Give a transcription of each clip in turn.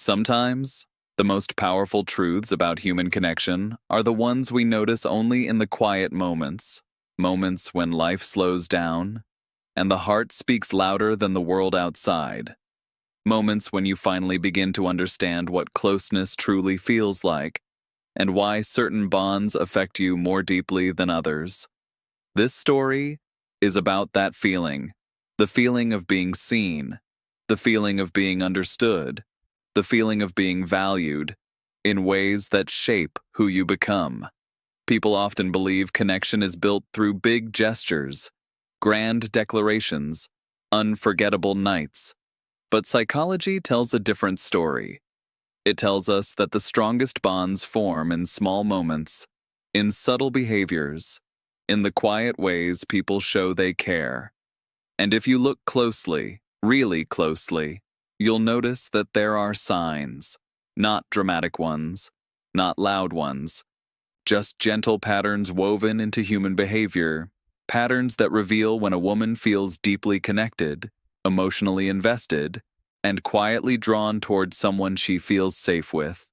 Sometimes, the most powerful truths about human connection are the ones we notice only in the quiet moments, moments when life slows down and the heart speaks louder than the world outside, moments when you finally begin to understand what closeness truly feels like and why certain bonds affect you more deeply than others. This story is about that feeling, the feeling of being seen, the feeling of being understood, the feeling of being valued in ways that shape who you become. People often believe connection is built through big gestures, grand declarations, unforgettable nights. But psychology tells a different story. It tells us that the strongest bonds form in small moments, in subtle behaviors, in the quiet ways people show they care. And if you look closely, really closely, you'll notice that there are signs, not dramatic ones, not loud ones, just gentle patterns woven into human behavior, patterns that reveal when a woman feels deeply connected, emotionally invested, and quietly drawn toward someone she feels safe with.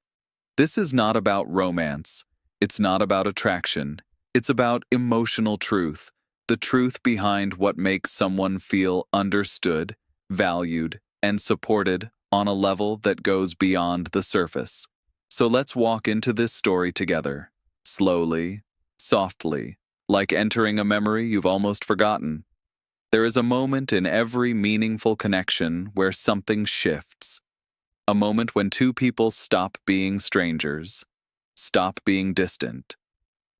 This is not about romance. It's not about attraction. It's about emotional truth, the truth behind what makes someone feel understood, valued, and supported on a level that goes beyond the surface. So let's walk into this story together, slowly, softly, like entering a memory you've almost forgotten. There is a moment in every meaningful connection where something shifts, a moment when two people stop being strangers, stop being distant,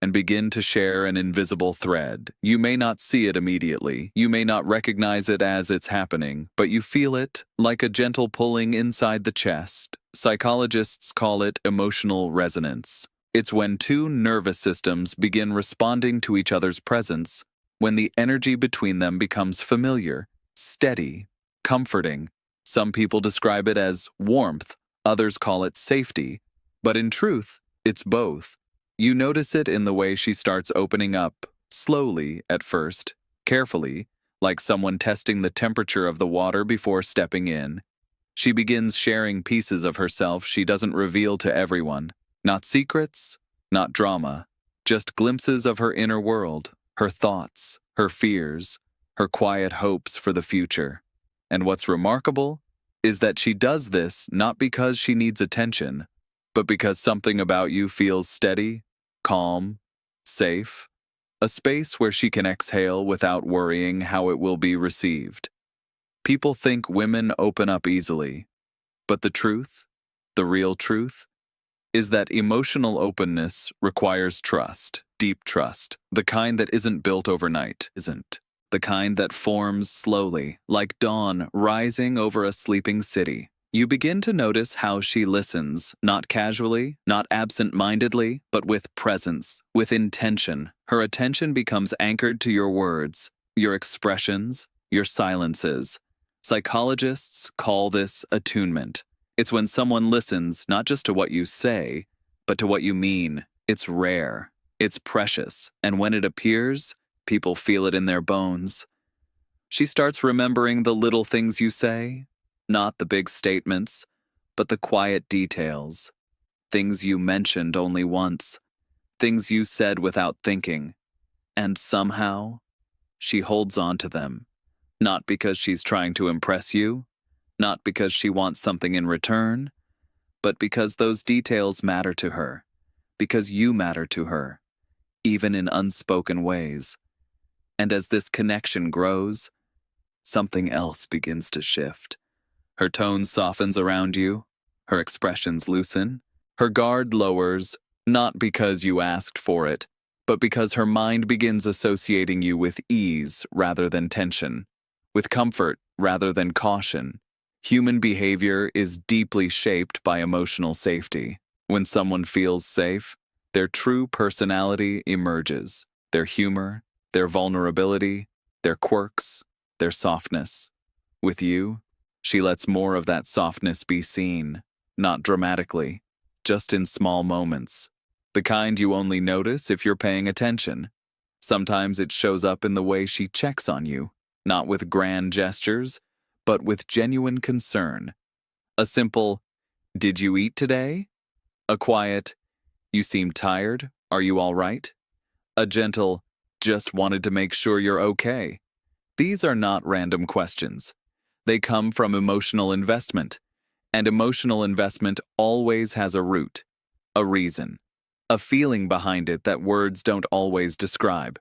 and begin to share an invisible thread. You may not see it immediately, you may not recognize it as it's happening, but you feel it like a gentle pulling inside the chest. Psychologists call it emotional resonance. It's when two nervous systems begin responding to each other's presence, when the energy between them becomes familiar, steady, comforting. Some people describe it as warmth, others call it safety, but in truth, it's both. You notice it in the way she starts opening up, slowly at first, carefully, like someone testing the temperature of the water before stepping in. She begins sharing pieces of herself she doesn't reveal to everyone. Not secrets, not drama, just glimpses of her inner world, her thoughts, her fears, her quiet hopes for the future. And what's remarkable is that she does this not because she needs attention, but because something about you feels steady, calm, safe, a space where she can exhale without worrying how it will be received. People think women open up easily, but the truth, the real truth, is that emotional openness requires trust, deep trust, the kind that isn't built overnight, isn't. The kind that forms slowly, like dawn rising over a sleeping city. You begin to notice how she listens, not casually, not absent-mindedly, but with presence, with intention. Her attention becomes anchored to your words, your expressions, your silences. Psychologists call this attunement. It's when someone listens not just to what you say, but to what you mean. It's rare, it's precious, and when it appears, people feel it in their bones. She starts remembering the little things you say, not the big statements, but the quiet details. Things you mentioned only once, things you said without thinking. And somehow, she holds on to them. Not because she's trying to impress you, not because she wants something in return, but because those details matter to her, because you matter to her, even in unspoken ways. And as this connection grows, something else begins to shift. Her tone softens around you, her expressions loosen, her guard lowers, not because you asked for it, but because her mind begins associating you with ease rather than tension, with comfort rather than caution. Human behavior is deeply shaped by emotional safety. When someone feels safe, their true personality emerges, their humor, their vulnerability, their quirks, their softness. With you, she lets more of that softness be seen, not dramatically, just in small moments. The kind you only notice if you're paying attention. Sometimes it shows up in the way she checks on you, not with grand gestures, but with genuine concern. A simple, "Did you eat today?" A quiet, "You seem tired. Are you all right?" A gentle, "Just wanted to make sure you're okay." These are not random questions. They come from emotional investment, and emotional investment always has a root, a reason, a feeling behind it that words don't always describe.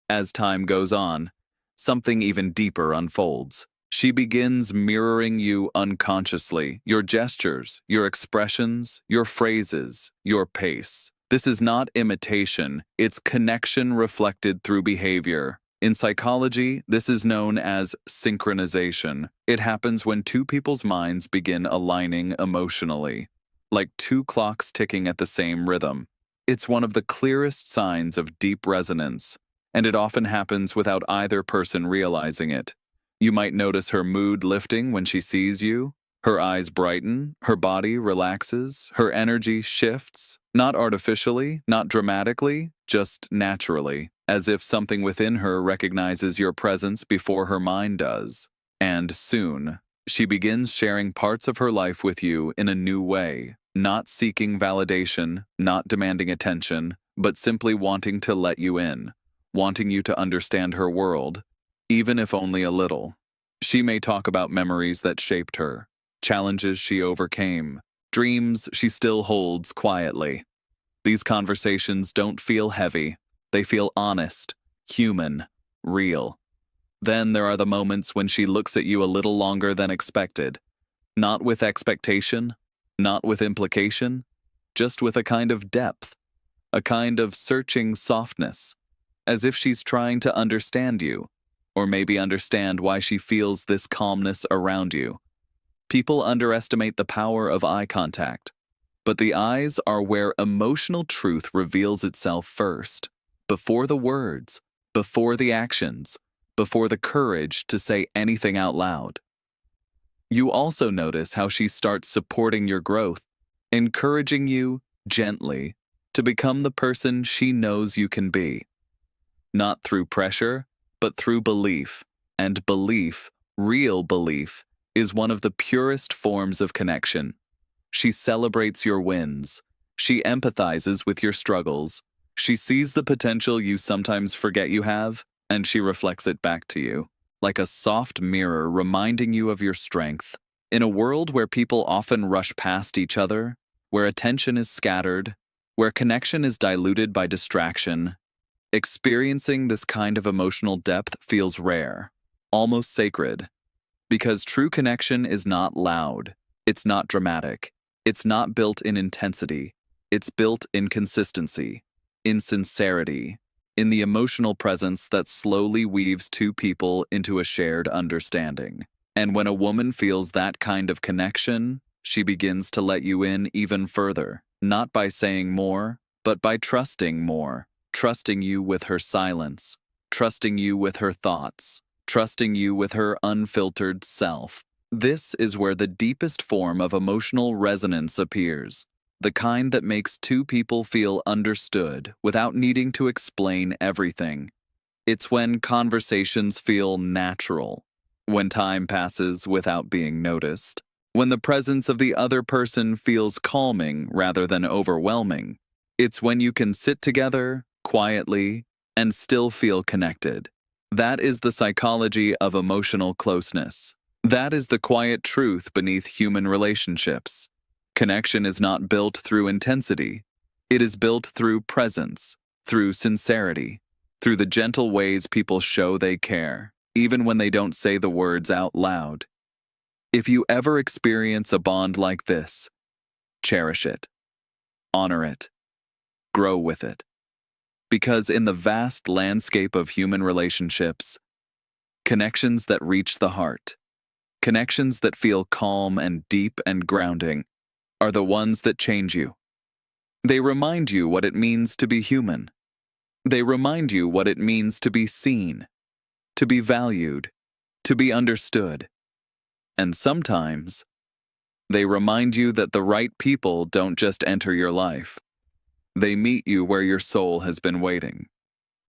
As time goes on, something even deeper unfolds. She begins mirroring you unconsciously, your gestures, your expressions, your phrases, your pace. This is not imitation, it's connection reflected through behavior. In psychology, this is known as synchronization. It happens when two people's minds begin aligning emotionally, like two clocks ticking at the same rhythm. It's one of the clearest signs of deep resonance, and it often happens without either person realizing it. You might notice her mood lifting when she sees you. Her eyes brighten, her body relaxes, her energy shifts, not artificially, not dramatically, just naturally, as if something within her recognizes your presence before her mind does. And soon, she begins sharing parts of her life with you in a new way, not seeking validation, not demanding attention, but simply wanting to let you in, wanting you to understand her world, even if only a little. She may talk about memories that shaped her, challenges she overcame, dreams she still holds quietly. These conversations don't feel heavy. They feel honest, human, real. Then there are the moments when she looks at you a little longer than expected, not with expectation, not with implication, just with a kind of depth, a kind of searching softness, as if she's trying to understand you, or maybe understand why she feels this calmness around you. People underestimate the power of eye contact, but the eyes are where emotional truth reveals itself first, before the words, before the actions, before the courage to say anything out loud. You also notice how she starts supporting your growth, encouraging you gently to become the person she knows you can be. Not through pressure, but through belief. And belief, real belief, is one of the purest forms of connection. She celebrates your wins. She empathizes with your struggles. She sees the potential you sometimes forget you have, and she reflects it back to you, like a soft mirror reminding you of your strength. In a world where people often rush past each other, where attention is scattered, where connection is diluted by distraction, experiencing this kind of emotional depth feels rare, almost sacred, because true connection is not loud, it's not dramatic, it's not built in intensity, it's built in consistency, in sincerity, in the emotional presence that slowly weaves two people into a shared understanding. And when a woman feels that kind of connection, she begins to let you in even further, not by saying more, but by trusting more, trusting you with her silence, trusting you with her thoughts, trusting you with her unfiltered self. This is where the deepest form of emotional resonance appears, the kind that makes two people feel understood without needing to explain everything. It's when conversations feel natural, when time passes without being noticed, when the presence of the other person feels calming rather than overwhelming. It's when you can sit together, quietly, and still feel connected. That is the psychology of emotional closeness. That is the quiet truth beneath human relationships. Connection is not built through intensity. It is built through presence, through sincerity, through the gentle ways people show they care, even when they don't say the words out loud. If you ever experience a bond like this, cherish it, honor it, grow with it. Because in the vast landscape of human relationships, connections that reach the heart, connections that feel calm and deep and grounding, are the ones that change you. They remind you what it means to be human. They remind you what it means to be seen, to be valued, to be understood. And sometimes, they remind you that the right people don't just enter your life. They meet you where your soul has been waiting.